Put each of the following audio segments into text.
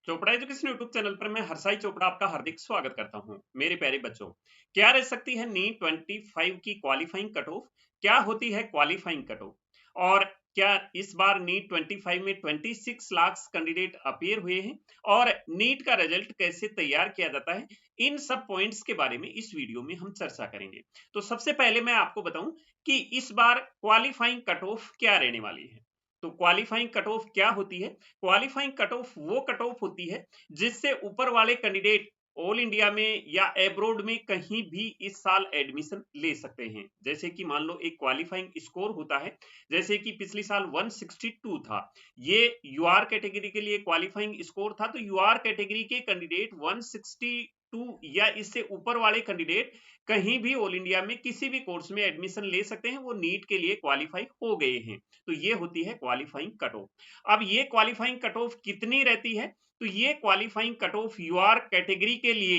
Chopra education YouTube channel पर मैं हरसाई चोपड़ा आपका हार्दिक स्वागत करता हूं। मेरे प्यारे बच्चों, क्या रह सकती है नीट 25 की क्वालिफाइंग कट ऑफ? क्या होती है क्वालिफाइंग कट ऑफ? और क्या इस बार नीट 25 में 26 लाख कैंडिडेट अपीयर हुए हैं? और नीट का रिजल्ट कैसे तैयार किया जाता है? इन सब पॉइंट्स के बारे में इस वीडियो में हम चर्चा करेंगे। तो सबसे पहले मैं आपको बताऊं कि इस बार क्वालिफाइंग कट ऑफ क्या रहने वाली है। तो क्वालिफाइंग कट ऑफ क्या होती है? क्वालिफाइंग कट ऑफ वो कट ऑफ होती है जिससे ऊपर वाले कैंडिडेट ऑल इंडिया में या एब्रोड में कहीं भी इस साल एडमिशन ले सकते हैं। जैसे कि मान लो एक क्वालिफाइंग स्कोर होता है, जैसे कि पिछले साल 162 था, ये यूआर कैटेगरी के लिए क्वालिफाइंग स्कोर था। तो यूआर कैटेगरी के कैंडिडेट 162 या इससे ऊपर वाले कैंडिडेट कहीं भी ऑल इंडिया में किसी भी कोर्स में एडमिशन ले सकते हैं, वो नीट के लिए क्वालिफाई हो गए हैं। तो ये होती है क्वालिफाइंग कट ऑफ। अब ये क्वालिफाइंग कट ऑफ कितनी रहती है? तो ये qualifying cut off UR category के लिए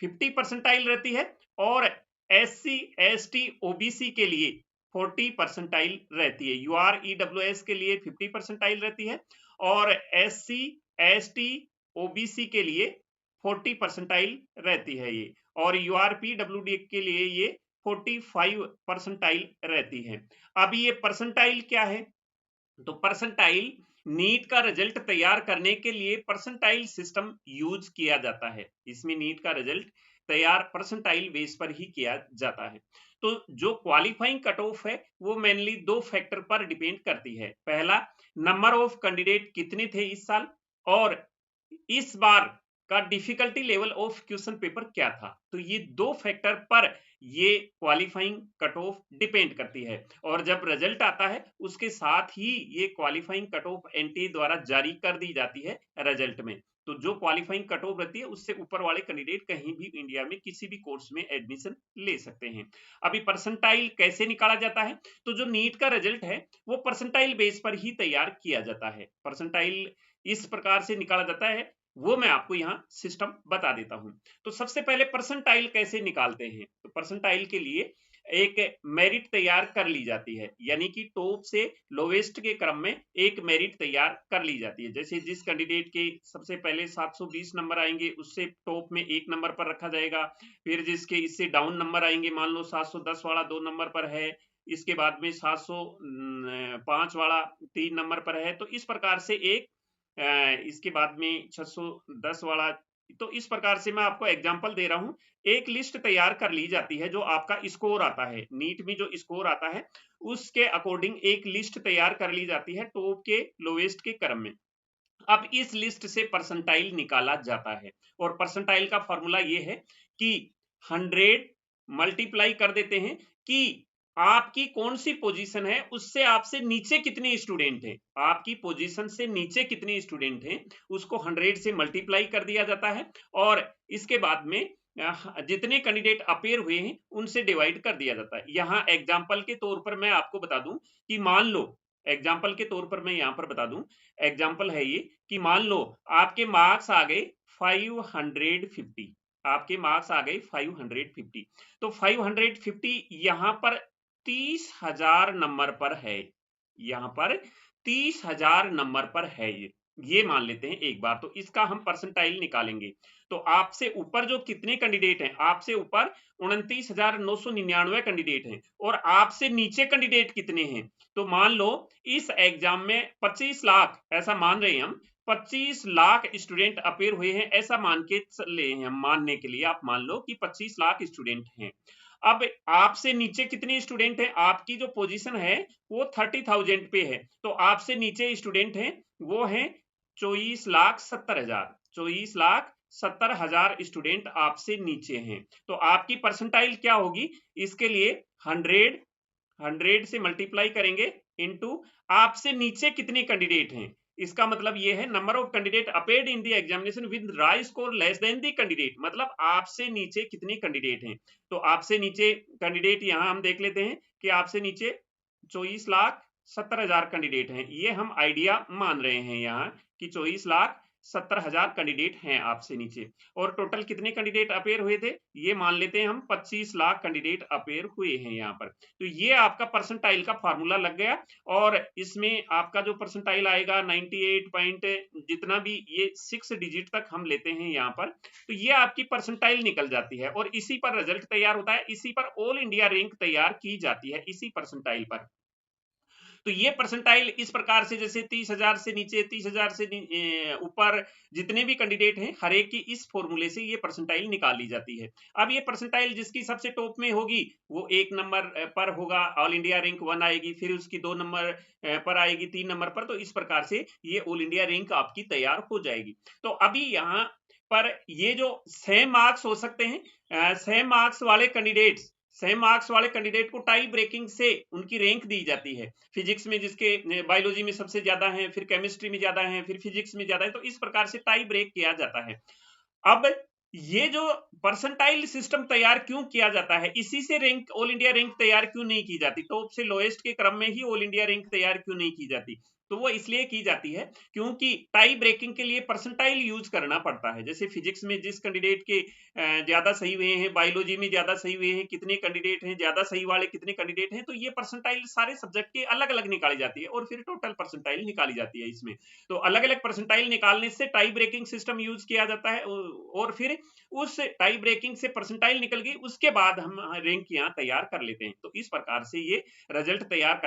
50 परसेंटाइल रहती है और एससी एसटी ओबीसी के लिए 40 परसेंटाइल रहती है। यूआर ईडब्ल्यूएस के लिए 50 परसेंटाइल रहती है और एससी एसटी ओबीसी के लिए 40 परसेंटाइल रहती है ये। और यूआर पीडब्ल्यूडी के लिए ये 45 परसेंटाइल रहती है। अब ये परसेंटाइल क्या है? तो परसेंटाइल नीट का रिजल्ट तैयार करने के लिए परसेंटाइल सिस्टम यूज किया जाता है। इसमें नीट का रिजल्ट तैयार परसेंटाइल बेस पर ही किया जाता है। तो जो क्वालिफाइंग कट ऑफ है वो मेनली दो फैक्टर पर डिपेंड करती है। पहला, नंबर ऑफ कैंडिडेट कितने थे इस साल, और इस बार का difficulty level of question paper क्या था। तो ये दो फैक्टर पर ये क्वालिफाइंग कट ऑफ डिपेंड करती है। और जब रिजल्ट आता है उसके साथ ही ये क्वालिफाइंग कट ऑफ एनटीए द्वारा जारी कर दी जाती है रिजल्ट में। तो जो क्वालिफाइंग कट ऑफ रहती है उससे ऊपर वाले कैंडिडेट कहीं भी इंडिया में किसी भी कोर्स में एडमिशन ले सकते हैं। अभी परसेंटाइल कैसे निकाला जाता है? तो जो नीट का रिजल्ट है वो परसेंटाइल बेस पर ही तैयार किया जाता है। परसेंटाइल इस प्रकार से निकाला जाता है, वो मैं आपको यहाँ सिस्टम बता देता हूं। तो सबसे पहले परसेंटाइल कैसे निकालते हैं? तो परसेंटाइल के लिए एक मेरिट तैयार कर ली जाती है, यानी कि टॉप से लोवेस्ट के क्रम में एक मेरिट तैयार कर ली जाती है। जैसे जिस कैंडिडेट के सबसे पहले 720 नंबर आएंगे उससे टॉप में एक नंबर पर रखा जाएगा। फिर जिसके इससे डाउन नंबर आएंगे, मान लो 710 वाला 2 नंबर पर है, इसके बाद में 705 वाला 3 नंबर पर है, तो इस प्रकार से एक इसके बाद में 610 वाला। तो इस प्रकार से मैं आपको एग्जांपल दे रहा हूं। एक लिस्ट तैयार कर ली जाती है, जो आपका स्कोर आता है नीट में, जो स्कोर आता है उसके अकॉर्डिंग एक लिस्ट तैयार कर ली जाती है टॉप के लोवेस्ट के क्रम में। अब इस लिस्ट से परसेंटाइल निकाला जाता है और परसेंटाइल का फॉर्मूला ये है कि 100 मल्टीप्लाई कर देते हैं कि आपकी कौन सी पोजीशन है उससे आपसे नीचे कितने स्टूडेंट हैं, आपकी पोजीशन से नीचे कितने स्टूडेंट हैं उसको 100 से मल्टीप्लाई कर दिया जाता है और इसके बाद में जितने कैंडिडेट अपेयर हुए हैं उनसे डिवाइड कर दिया जाता है। यहाँ एग्जाम्पल के तौर पर मैं आपको बता दूं कि मान लो, एग्जाम्पल के तौर पर मैं यहाँ पर बता दूं, एग्जाम्पल है ये कि मान लो आपके मार्क्स आ गए 550, आपके मार्क्स आ गए 550। तो 550 यहाँ पर 30,000 नंबर पर है, यहाँ पर 30,000 नंबर पर है ये मान लेते हैं एक बार। तो इसका हम परसेंटाइल निकालेंगे। तो आपसे ऊपर जो कितने कैंडिडेट हैं, आपसे ऊपर 29,999 कैंडिडेट हैं और आपसे नीचे कैंडिडेट कितने हैं? तो मान लो इस एग्जाम में 25 लाख, ऐसा मान रहे हैं हम, 25 लाख स्टूडेंट अपेयर हुए हैं, ऐसा मान के चले हैं हम। मानने के लिए आप मान लो कि 25 लाख स्टूडेंट हैं। अब आपसे नीचे कितने स्टूडेंट हैं? आपकी जो पोजीशन है वो 30,000 पे है, तो आपसे नीचे स्टूडेंट हैं वो हैं 24,70,000, 24,70,000 स्टूडेंट आपसे नीचे हैं। तो आपकी परसेंटाइल क्या होगी? इसके लिए 100 से मल्टीप्लाई करेंगे इनटू आपसे नीचे कितने कैंडिडेट हैं। इसका मतलब ये है number of candidate appeared in the examination with raw score less than the candidate, मतलब आपसे नीचे कितने कैंडिडेट हैं। तो आपसे नीचे कैंडिडेट यहां हम देख लेते हैं कि आपसे नीचे 24,70,000 कैंडिडेट हैं। ये हम आइडिया मान रहे हैं यहाँ कि 24 लाख 70,000 कैंडिडेट हैं आपसे नीचे, और टोटल कितने कैंडिडेट अपेयर हुए थे, ये मान लेते हैं हम 25 लाख कैंडिडेट अपेयर हुए हैं यहाँ पर। तो ये आपका परसेंटाइल का फार्मूला लग गया, और इसमें आपका जो परसेंटाइल आएगा 98 पॉइंट जितना भी, ये 6 डिजिट तक हम लेते हैं यहाँ पर, तो ये आपकी परसेंटाइल निकल जाती है, और इसी पर रिजल्ट तैयार होता है, इसी पर ऑल इंडिया रैंक तैयार की जाती है, इसी परसेंटाइल पर। तो ये परसेंटाइल इस प्रकार से, जैसे 30,000 से नीचे, 30,000 से ऊपर जितने भी कैंडिडेट हैं, हर एक की इस फॉर्मूले से ये परसेंटाइल निकाली जाती है। अब ये परसेंटाइल जिसकी सबसे टॉप में होगी वो 1 नंबर पर होगा, ऑल इंडिया रैंक 1 आएगी, फिर उसकी 2 नंबर पर आएगी, 3 नंबर पर, तो इस प्रकार से ये ऑल इंडिया रैंक आपकी तैयार हो जाएगी। तो अभी यहाँ पर ये जो सेम मार्क्स हो सकते हैं, सेम मार्क्स वाले कैंडिडेट्स, सेम मार्क्स वाले कैंडिडेट को टाई ब्रेकिंग से उनकी रैंक दी जाती है। फिजिक्स में जिसके बायोलॉजी में सबसे ज्यादा है, फिर केमिस्ट्री में ज्यादा है, फिर फिजिक्स में ज्यादा है, तो इस प्रकार से टाई ब्रेक किया जाता है। अब ये जो परसेंटाइल सिस्टम तैयार क्यों किया जाता है, इसी से रैंक, ऑल इंडिया रैंक तैयार क्यों नहीं की जाती, टॉप से लोएस्ट के क्रम में ही ऑल इंडिया रैंक तैयार क्यों नहीं की जाती, तो वो इसलिए की जाती है क्योंकि टाई ब्रेकिंग के लिए परसेंटाइल यूज करना पड़ता है। जैसे फिजिक्स में जिस कैंडिडेट के ज्यादा सही हुए हैं, बायोलॉजी में ज्यादा सही हुए हैं, कितने कैंडिडेट हैं, ज्यादा सही वाले कितने कैंडिडेट हैं, तो ये परसेंटाइल सारे सब्जेक्ट के अलग अलग निकाली जाती है, और फिर टोटल परसेंटाइल निकाली जाती है इसमें। तो अलग अलग परसेंटाइल निकालने से टाई ब्रेकिंग सिस्टम यूज किया जाता है, और फिर उस टाई ब्रेकिंग से परसेंटाइल निकल गई, उसके बाद हम रैंक यहाँ तैयार कर लेते हैं। तो इस प्रकार से ये रिजल्ट तैयार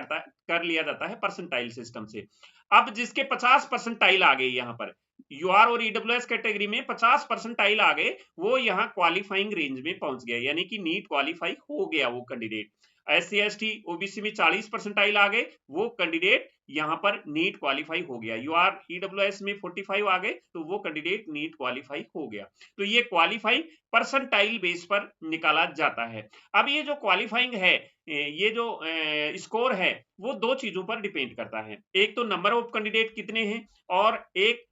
कर लिया जाता है परसेंटाइल सिस्टम से। अब जिसके 50 परसेंटाइल आ गए यहाँ पर, यूआर और ईडब्ल्यूएस कैटेगरी में 50 परसेंटाइल आ गए, वो यहाँ क्वालिफाइंग रेंज में पहुंच गया, यानी कि नीट क्वालिफाई हो गया वो कैंडिडेट। SC ST OBC में 40 परसेंटाइल आ गए, वो कैंडिडेट यहाँ पर नीट क्वालिफाई हो गया। यूआर ईडब्ल्यूएस में 45 आ गए, तो वो कैंडिडेट नीट क्वालिफाई हो गया। तो ये क्वालिफाई परसेंटाइल बेस पर निकाला जाता है। अब ये जो क्वालिफाइंग है, ये जो स्कोर है, वो दो चीजों पर डिपेंड करता है। एक तो नंबर ऑफ कैंडिडेट कितने हैं, और एक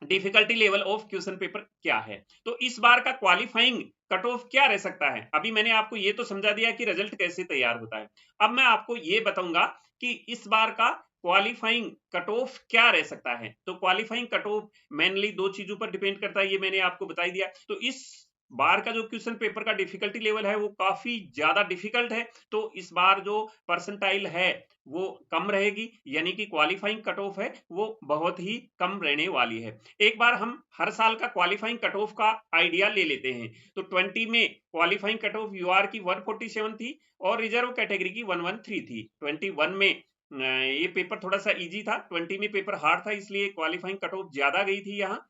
difficulty level of question paper क्या है। तो इस बार का क्वालिफाइंग कट ऑफ क्या रह सकता है। अभी मैंने आपको ये तो समझा दिया कि रिजल्ट कैसे तैयार होता है, अब मैं आपको ये बताऊंगा कि इस बार का क्वालिफाइंग कट ऑफ क्या रह सकता है। तो क्वालिफाइंग कट ऑफ मेनली दो चीजों पर डिपेंड करता है, ये मैंने आपको बता दिया। तो इस बार का जो क्वेश्चन पेपर का डिफिकल्टी लेवल है वो काफी ज्यादा डिफिकल्ट है, तो इस बार जो परसेंटाइल है वो कम रहेगी, यानी कि क्वालिफाइंग कट ऑफ है वो बहुत ही कम रहने वाली है। एक बार हम हर साल का क्वालिफाइंग कट ऑफ का आइडिया ले लेते हैं। तो 20 में क्वालिफाइंग कट ऑफ यूआर की 147 थी, और रिजर्व कैटेगरी की 113 थी। 21 में ये पेपर थोड़ा सा इजी था, 20 में पेपर हार्ड था, इसलिए क्वालिफाइंग कट ऑफ ज्यादा गई थी। यहाँ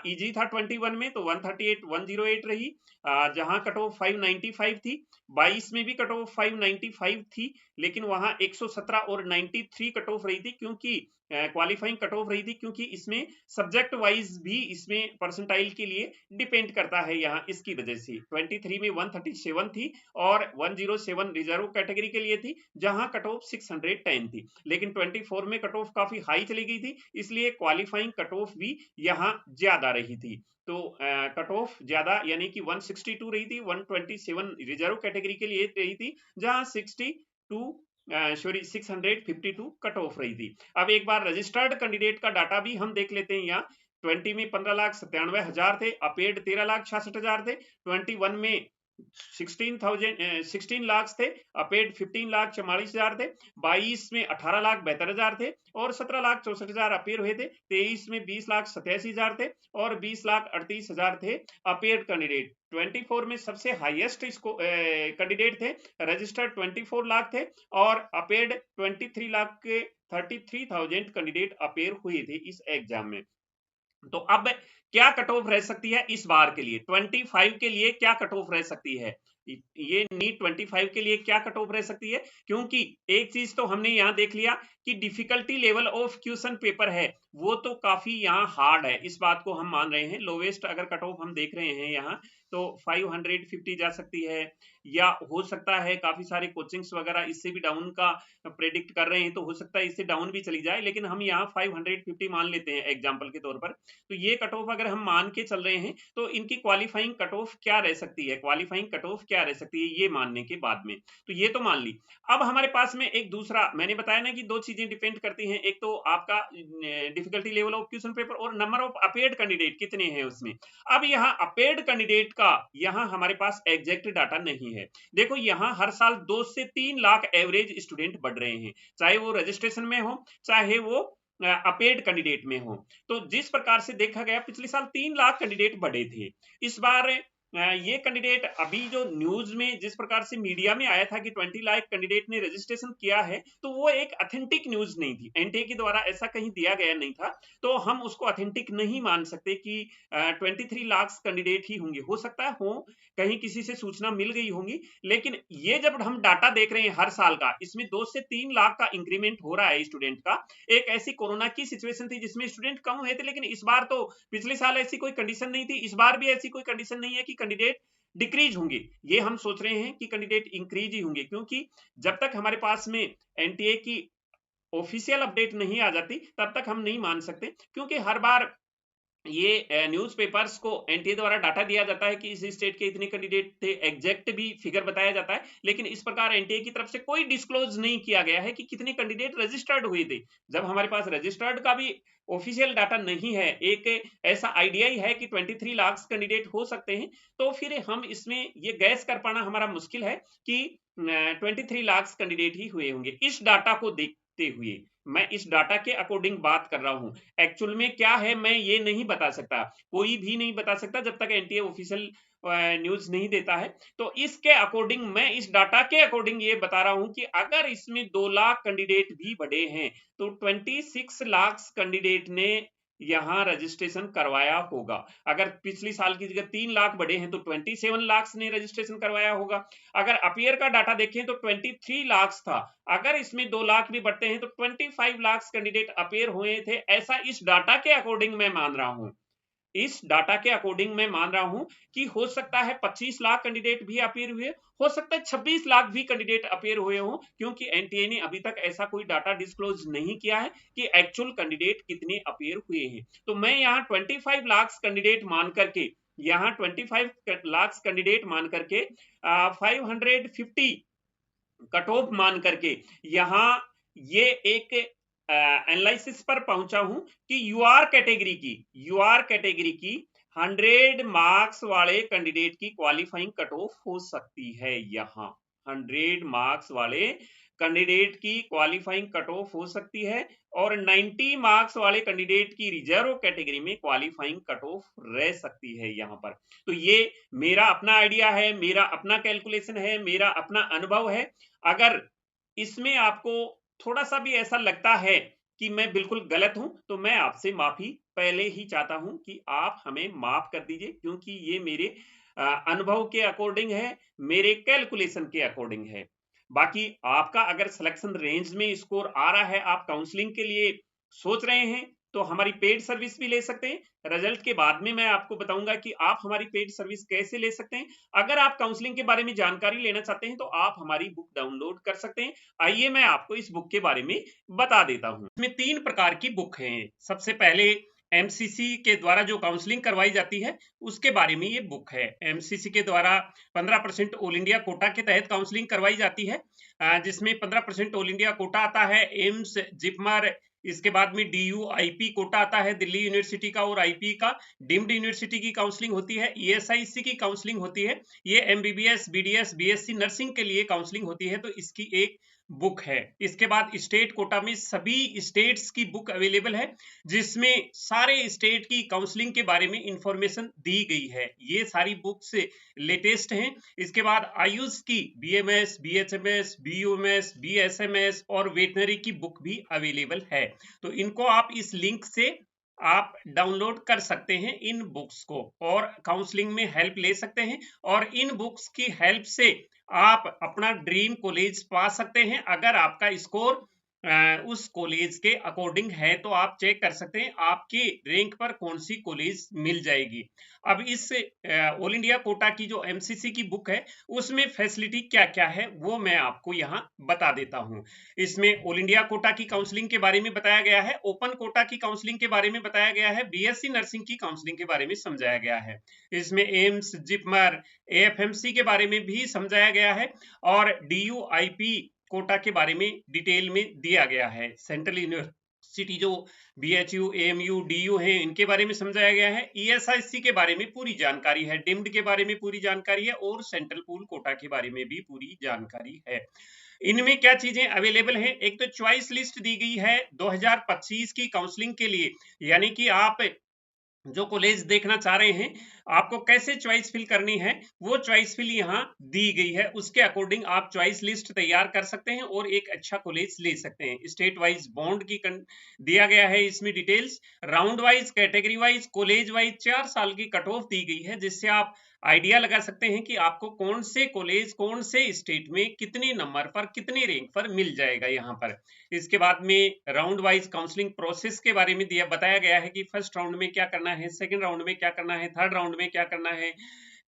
इजी था 21 में, तो 108 रही, जहां कट ऑफ 595 थी। 22 में भी कट ऑफ 595 थी, लेकिन वहां 117 और 93 कट ऑफ रही थी, क्योंकि क्वालिफाइंग कट ऑफ रही थी, क्योंकि इसमें सब्जेक्ट वाइज भी इसमें परसेंटाइल के लिए डिपेंड करता है। यहाँ इसकी वजह से 23 में 137 थी, और 107 रिजर्व कैटेगरी के लिए थी, जहां कट ऑफ 610 थी। लेकिन 24 में कट ऑफ काफी हाई चली गई थी, इसलिए क्वालिफाइंग कट ऑफ भी यहाँ ज्यादा रही थी। तो कट ऑफ ज्यादा, यानी कि 162 रही थी, 127 रिजर्व कैटेगरी के लिए रही थी, जहां 652 कट ऑफ रही थी। अब एक बार रजिस्टर्ड कैंडिडेट का डाटा भी हम देख लेते हैं। यहाँ 20 में 15,97,000 थे, अपेड 13,66,000 थे। 21 में 16 लाख थे, अपेड 15,44,000 थे। 22 में 18,72,000 थे, और 17,64,000 अपेयर हुए थे। 23 में 20,87,000 थे, और 20,38,000 थे अपेयर कैंडिडेट। 24 में सबसे हाईएस्ट कैंडिडेट थे, रजिस्टर्ड 24 लाख थे, और अपेड 23 लाख के 33,000 कैंडिडेट अपेयर हुए थे इस एग्जाम में। तो अब क्या कट ऑफ रह सकती है इस बार के लिए, 25 के लिए क्या कट ऑफ रह सकती है, ये नीट 25 के लिए क्या कट ऑफ रह सकती है। क्योंकि एक चीज तो हमने यहां देख लिया कि difficulty level of question paper है वो तो काफी यहाँ हार्ड है, इस बात को हम मान रहे हैं। लोवेस्ट अगर कट ऑफ हम देख रहे हैं यहाँ, तो 550 जा सकती है, या हो सकता है काफी सारे कोचिंग्स वगैरह इससे भी डाउन का प्रेडिक्ट कर रहे हैं, तो हो सकता है इससे डाउन भी चली जाए, लेकिन हम यहाँ 550 मान लेते हैं एग्जाम्पल के तौर पर। तो ये कट ऑफ अगर हम मान के चल रहे हैं तो इनकी क्वालिफाइंग कट ऑफ क्या रह सकती है, क्वालिफाइंग कट ऑफ क्या रह सकती है ये मानने के बाद में। तो ये तो मान ली। अब हमारे पास में एक दूसरा, मैंने बताया ना कि दो चीजें डिपेंड करती हैं, एक तो आपका difficulty level of question paper और नंबर ऑफ अपेयर्ड कैंडिडेट कितने हैं उसमें। अब यहाँ अपेयर्ड कैंडिडेट का यहाँ हमारे पास एग्जैक्ट डाटा नहीं है। देखो यहाँ हर साल 2 से 3 लाख एवरेज स्टूडेंट बढ़ रहे हैं, चाहे वो रजिस्ट्रेशन में हो चाहे वो अपेयर्ड कैंडिडेट में हो। तो जिस प्रकार से देखा गया पिछले साल 3 लाख कैंडिडेट बढ़े थे, इस बार ये कैंडिडेट अभी जो न्यूज में जिस प्रकार से मीडिया में आया था कि 20 लाख कैंडिडेट ने रजिस्ट्रेशन किया है, तो वो एक ऑथेंटिक न्यूज नहीं थी, एनटीए के द्वारा ऐसा कहीं दिया गया नहीं था, तो हम उसको ऑथेंटिक नहीं मान सकते कि 23 लाख कैंडिडेट ही होंगे। हो सकता है हो, कहीं किसी से सूचना मिल गई होंगी, लेकिन ये जब हम डाटा देख रहे हैं हर साल का, इसमें 2 से 3 लाख का इंक्रीमेंट हो रहा है स्टूडेंट का। एक ऐसी कोरोना की सिचुएशन थी जिसमें स्टूडेंट कम हुए थे, लेकिन इस बार तो, पिछले साल ऐसी कोई कंडीशन नहीं थी, इस बार भी ऐसी कोई कंडीशन नहीं है कि कैंडिडेट डिक्रीज होंगे। ये हम सोच रहे हैं कि कैंडिडेट इंक्रीज ही होंगे, क्योंकि जब तक हमारे पास में एनटीए की ऑफिशियल अपडेट नहीं आ जाती तब तक हम नहीं मान सकते, क्योंकि हर बार ये न्यूज़पेपर्स को एनटीए द्वारा डाटा दिया जाता है कि इस स्टेट के इतने कैंडिडेट थे, एग्जैक्ट भी फिगर बताया जाता है, लेकिन इस प्रकार एनटीए की तरफ से कोई डिस्क्लोज नहीं किया गया है कि कितने कैंडिडेट रजिस्टर्ड हुए थे। जब हमारे पास रजिस्टर्ड का भी ऑफिशियल डाटा नहीं है, एक ऐसा आइडिया ही है कि 23 लाख कैंडिडेट हो सकते हैं, तो फिर हम इसमें ये गैस कर पाना हमारा मुश्किल है कि 23 लाख कैंडिडेट ही हुए होंगे। इस डाटा को देखते हुए मैं इस डाटा के अकॉर्डिंग बात कर रहा हूं, एक्चुअल में क्या है मैं ये नहीं बता सकता, कोई भी नहीं बता सकता जब तक एनटीए ऑफिशियल न्यूज नहीं देता है। तो इसके अकॉर्डिंग, मैं इस डाटा के अकॉर्डिंग ये बता रहा हूं कि अगर इसमें 2 लाख कैंडिडेट भी बढ़े हैं तो 26 लाख कैंडिडेट ने यहां रजिस्ट्रेशन करवाया होगा। अगर पिछली साल की जगह 3 लाख बढ़े हैं तो 27 लाख ने रजिस्ट्रेशन करवाया होगा। अगर अपियर का डाटा देखें तो 23 लाख था, अगर इसमें 2 लाख भी बढ़ते हैं तो 25 लाख कैंडिडेट अपियर हुए थे। ऐसा इस डाटा के अकॉर्डिंग मैं मान रहा हूं, इस डाटा के अकॉर्डिंग मैं मान रहा हूं कि हो सकता है 25 लाख कैंडिडेट भी अपीयर हुए, हो सकता है 26 लाख भी कैंडिडेट अपीयर हुए हों, क्योंकि एनटीए ने अभी तक ऐसा कोई डाटा डिस्क्लोज नहीं किया है कि एक्चुअल कैंडिडेट कितने अपीयर हुए हैं। तो मैं यहां 25 लाख कैंडिडेट मान करके, यहां 25 लाख कैंडिडेट मान करके 550 कट ऑफ मान करके यहां ये एक एनालिसिस पर पहुंचा हूं कि यूआर कैटेगरी की 100 मार्क्स वाले कैंडिडेट की क्वालिफाइंग कट ऑफ हो सकती है। यहां 100 मार्क्स वाले कैंडिडेट की क्वालिफाइंग कट ऑफ हो सकती है, और 90 मार्क्स वाले कैंडिडेट की रिजर्व कैटेगरी में क्वालिफाइंग कट ऑफ रह सकती है यहां पर। तो ये मेरा अपना आइडिया है, मेरा अपना कैलकुलेशन है, मेरा अपना अनुभव है। अगर इसमें आपको थोड़ा सा भी ऐसा लगता है कि मैं बिल्कुल गलत हूं, तो मैं आपसे माफी पहले ही चाहता हूं कि आप हमें माफ कर दीजिए, क्योंकि ये मेरे अनुभव के अकॉर्डिंग है, मेरे कैलकुलेशन के अकॉर्डिंग है। बाकी आपका अगर सिलेक्शन रेंज में स्कोर आ रहा है, आप काउंसलिंग के लिए सोच रहे हैं, तो हमारी पेड सर्विस भी ले सकते हैं। रिजल्ट के बाद में मैं आपको बताऊंगा कि आप हमारी पेड सर्विस कैसे ले सकते हैं। अगर आप काउंसलिंग के बारे में जानकारी लेना चाहते हैं तो आप हमारी बुक डाउनलोड कर सकते हैं। आइए मैं आपको इस बुक के बारे में बता देता हूं। इसमें 3 प्रकार की बुक हैं। सबसे पहले एमसीसी के द्वारा जो काउंसलिंग करवाई जाती है उसके बारे में ये बुक है। एमसीसी के द्वारा 15% ऑल इंडिया कोटा के तहत काउंसलिंग करवाई जाती है, जिसमें 15% ऑल इंडिया कोटा आता है, एम्स, जिपमर, इसके बाद में डीयू आईपी कोटा आता है दिल्ली यूनिवर्सिटी का, और आईपी का डीम्ड यूनिवर्सिटी की काउंसलिंग होती है, ईएसआईसी की काउंसलिंग होती है, ये एमबीबीएस, बीडीएस, बीएससी नर्सिंग के लिए काउंसलिंग होती है। तो इसकी एक बुक है। इसके बाद स्टेट कोटा में सभी स्टेट्स की बुक अवेलेबल है, जिसमें सारे स्टेट की काउंसलिंग के बारे में इंफॉर्मेशन दी गई है। ये सारी बुक्स लेटेस्ट हैं। इसके बाद आयुष की बीएमएस, बीएचएमएस, बीयूएमएस, बीएसएमएस और वेटनरी की बुक भी अवेलेबल है। तो इनको आप इस लिंक से आप डाउनलोड कर सकते हैं इन बुक्स को, और काउंसलिंग में हेल्प ले सकते हैं, और इन बुक्स की हेल्प से आप अपना ड्रीम कॉलेज पा सकते हैं। अगर आपका स्कोर उस कॉलेज के अकॉर्डिंग है, तो आप चेक कर सकते हैं आपके रैंक पर कौन सी कॉलेज मिल जाएगी। अब इस ऑल इंडिया कोटा की जो एमसीसी की बुक है उसमें फैसिलिटी क्या क्या है वो मैं आपको यहाँ बता देता हूँ। इसमें ऑल इंडिया कोटा की काउंसलिंग के बारे में बताया गया है, ओपन कोटा की काउंसलिंग के बारे में बताया गया है, बीएससी नर्सिंग की काउंसलिंग के बारे में समझाया गया है। इसमें एम्स, जिपमर, एएफएमसी के बारे में भी समझाया गया है और डीयूआईपी कोटा के बारे में डिटेल में दिया गया है। सेंट्रल यूनिवर्सिटी जो बीएचयू, एएमयू, डीयू हैं इनके बारे में समझाया गया है। ईएसआईसी के बारे में पूरी जानकारी है, डिम्ड के बारे में पूरी जानकारी है और सेंट्रल पूल कोटा के बारे में भी पूरी जानकारी है। इनमें क्या चीजें अवेलेबल हैं? एक तो चॉइस लिस्ट दी गई है 2025 की काउंसलिंग के लिए, यानी कि आप जो कॉलेज देखना चाह रहे हैं आपको कैसे चॉइस फिल करनी है वो चॉइस फिल यहाँ दी गई है, उसके अकॉर्डिंग आप चॉइस लिस्ट तैयार कर सकते हैं और एक अच्छा कॉलेज ले सकते हैं। स्टेट वाइज बॉन्ड की दिया गया है इसमें details, round wise, category wise, college wise 4 साल की कट ऑफ दी गई है, जिससे आप आइडिया लगा सकते हैं कि आपको कौन से कॉलेज कौन से स्टेट में कितने नंबर पर कितने रैंक पर मिल जाएगा यहाँ पर। इसके बाद में राउंड वाइज काउंसलिंग प्रोसेस के बारे में बताया गया है कि फर्स्ट राउंड में क्या करना है, सेकंड राउंड में क्या करना है, थर्ड राउंड में क्या करना है,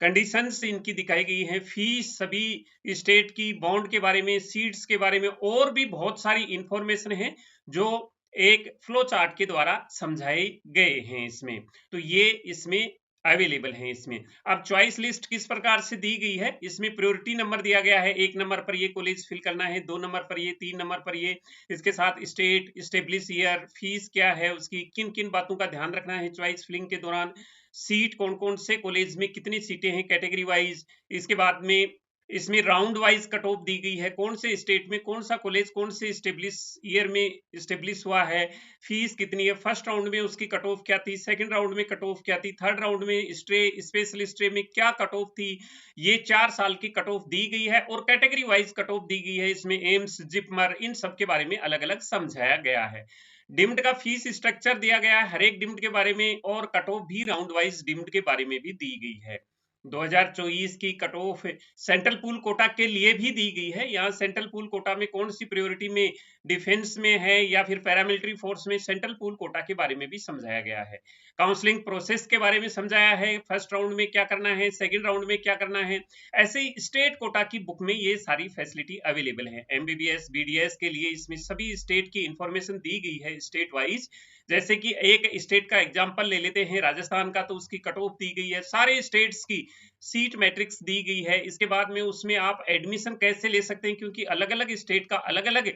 कंडीशंस इनकी दिखाई गई है, फीस सभी स्टेट की, बॉन्ड के बारे में, सीट्स के बारे में और भी बहुत सारी इंफॉर्मेशन है जो एक फ्लो चार्ट के द्वारा समझाए गए हैं इसमें। तो ये इसमें अवेलेबल है। इसमें अब चॉइस लिस्ट किस प्रकार से दी गई है, इसमें प्रायोरिटी नंबर दिया गया है, 1 नंबर पर ये कॉलेज फिल करना है, 2 नंबर पर ये, 3 नंबर पर ये, इसके साथ स्टेट, स्टेब्लिश ईयर, फीस क्या है उसकी, किन किन बातों का ध्यान रखना है चॉइस फिलिंग के दौरान, सीट कौन कौन से कॉलेज में कितनी सीटें हैं कैटेगरी वाइज, इसके बाद में इसमें round wise cut of the गई है, कौन से स्टेट में कौन सा कॉलेज कौन से स्टेब्लिश ईयर में स्टेब्लिश हुआ है, फीस कितनी है, फर्स्ट राउंड में उसकी कट ऑफ क्या थी, सेकंड राउंड में कट ऑफ क्या थी, थर्ड राउंड में स्टे स्पेशल स्टे में क्या कट ऑफ थी, ये 4 साल की कट ऑफ दी गई है और category wise cut of the गई है। इसमें एम्स, जिपमर इन सब के बारे में अलग अलग समझाया गया है। डिम्ड का फीस स्ट्रक्चर दिया गया है हर एक डिम्ड के बारे में और कट ऑफ भी राउंड वाइज डिम्ड के बारे में भी दी गई है। 2024 की cut off central pool quota के लिए भी दी गई है। यहाँ सेंट्रल पूल कोटा में कौन सी प्रायोरिटी में, डिफेंस में है या फिर पैरामिलिट्री फोर्स में, सेंट्रल पूल कोटा के बारे में भी समझाया गया है। काउंसलिंग प्रोसेस के बारे में समझाया है, फर्स्ट राउंड में क्या करना है, सेकंड राउंड में क्या करना है। ऐसे ही स्टेट कोटा की बुक में ये सारी फैसिलिटी अवेलेबल है। एमबीबीएस, बीडीएस के लिए इसमें सभी स्टेट की इंफॉर्मेशन दी गई है स्टेट वाइज। जैसे कि एक स्टेट का एग्जांपल ले लेते हैं राजस्थान का, तो उसकी कट ऑफ दी गई है, सारे स्टेट्स की सीट मैट्रिक्स दी गई है। इसके बाद में उसमें आप एडमिशन कैसे ले सकते हैं, क्योंकि अलग अलग स्टेट का अलग अलग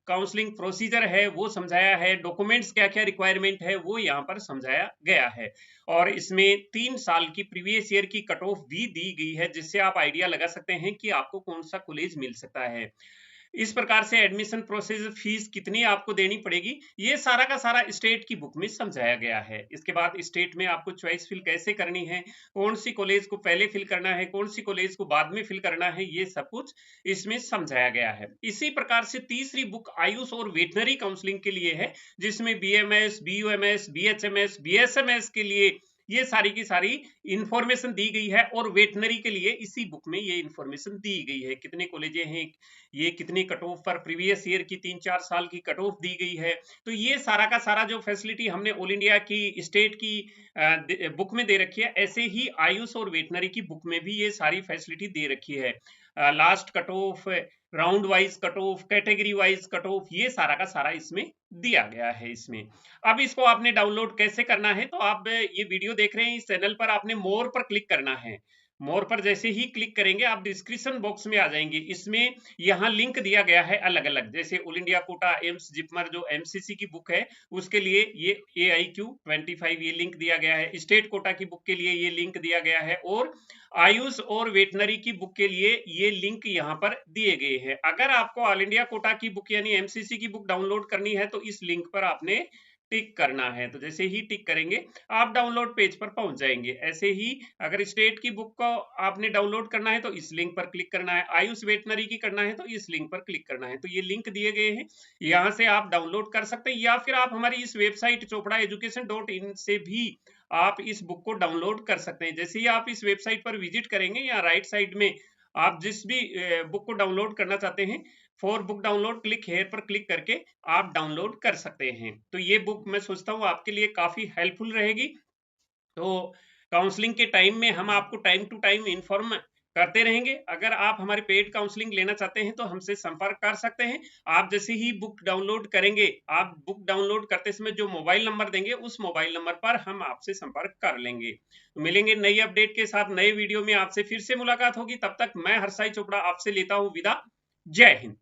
काउंसलिंग प्रोसीजर है वो समझाया है, डॉक्यूमेंट्स क्या क्या रिक्वायरमेंट है वो यहाँ पर समझाया गया है। और इसमें 3 साल की प्रीवियस ईयर की कट ऑफ भी दी गई है, जिससे आप आइडिया लगा सकते हैं कि आपको कौन सा कॉलेज मिल सकता है। इस प्रकार से एडमिशन प्रोसेस, फीस कितनी आपको देनी पड़ेगी, ये सारा का सारा स्टेट की बुक में समझाया गया है। इसके बाद स्टेट में आपको चॉइस फिल कैसे करनी है, कौन सी कॉलेज को पहले फिल करना है, कौन सी कॉलेज को बाद में फिल करना है, ये सब कुछ इसमें समझाया गया है। इसी प्रकार से तीसरी बुक आयुष और वेटनरी काउंसलिंग के लिए है, जिसमें बीएमएस, बीयूएमएस, बीएचएमएस, बीएसएमएस के लिए ये सारी की सारी इंफॉर्मेशन दी गई है। और वेटनरी के लिए इसी बुक में ये इंफॉर्मेशन दी गई है, कितने कॉलेज हैं, ये कितनी कट ऑफ पर प्रीवियस ईयर की 3-4 साल की कट ऑफ दी गई है। तो ये सारा का सारा जो फैसिलिटी हमने ऑल इंडिया की स्टेट की बुक में दे रखी है, ऐसे ही आयुष और वेटनरी की बुक में भी ये सारी फैसिलिटी दे रखी है। Last cut off, round wise cut off, category wise cut off, ये सारा का सारा इसमें दिया गया है इसमें। अब इसको आपने डाउनलोड कैसे करना है, तो आप ये वीडियो देख रहे हैं, इस चैनल पर आपने मोर पर क्लिक करना है। मोर पर जैसे ही क्लिक करेंगे आप डिस्क्रिप्शन बॉक्स में आ जाएंगे। इसमें यहाँ लिंक दिया गया है अलग अलग, जैसे all India quota, AIIMS, JIPMER जो एमसीसी की बुक है उसके लिए ये AIQ25 ये लिंक दिया गया है, स्टेट कोटा की बुक के लिए ये लिंक दिया गया है, और आयुष और वेटनरी की बुक के लिए ये लिंक यहाँ पर दिए गए हैं। अगर आपको ऑल इंडिया कोटा की बुक यानी एमसीसी की बुक डाउनलोड करनी है तो इस लिंक पर आपने टिक करना है। तो जैसे ही टिक करेंगे आप डाउनलोड पेज पर पहुंच जाएंगे। ऐसे ही अगर स्टेट की बुक को आपने डाउनलोड करना है तो इस लिंक पर क्लिक करना है, आयुष वेटनरी की करना है तो इस लिंक पर क्लिक करना है। तो ये लिंक दिए गए हैं, यहाँ से आप डाउनलोड कर सकते हैं, या फिर आप हमारी इस वेबसाइट chopraeducation.in से भी आप इस बुक को डाउनलोड कर सकते हैं। जैसे ही आप इस वेबसाइट पर विजिट करेंगे, या राइट साइड में आप जिस भी बुक को डाउनलोड करना चाहते हैं for book download click here पर क्लिक करके आप डाउनलोड कर सकते हैं। तो ये बुक मैं सोचता हूँ आपके लिए काफी हेल्पफुल रहेगी। तो काउंसलिंग के टाइम में हम आपको टाइम टू टाइम इन्फॉर्म करते रहेंगे। अगर आप हमारे पेड काउंसलिंग लेना चाहते हैं तो हमसे संपर्क कर सकते हैं। आप जैसे ही बुक डाउनलोड करेंगे, आप बुक डाउनलोड करते समय जो मोबाइल नंबर देंगे उस मोबाइल नंबर पर हम आपसे संपर्क कर लेंगे। तो मिलेंगे नई अपडेट के साथ, नए वीडियो में आपसे फिर से मुलाकात होगी। तब तक मैं हरसाई चोपड़ा आपसे लेता हूं विदा। जय हिंद।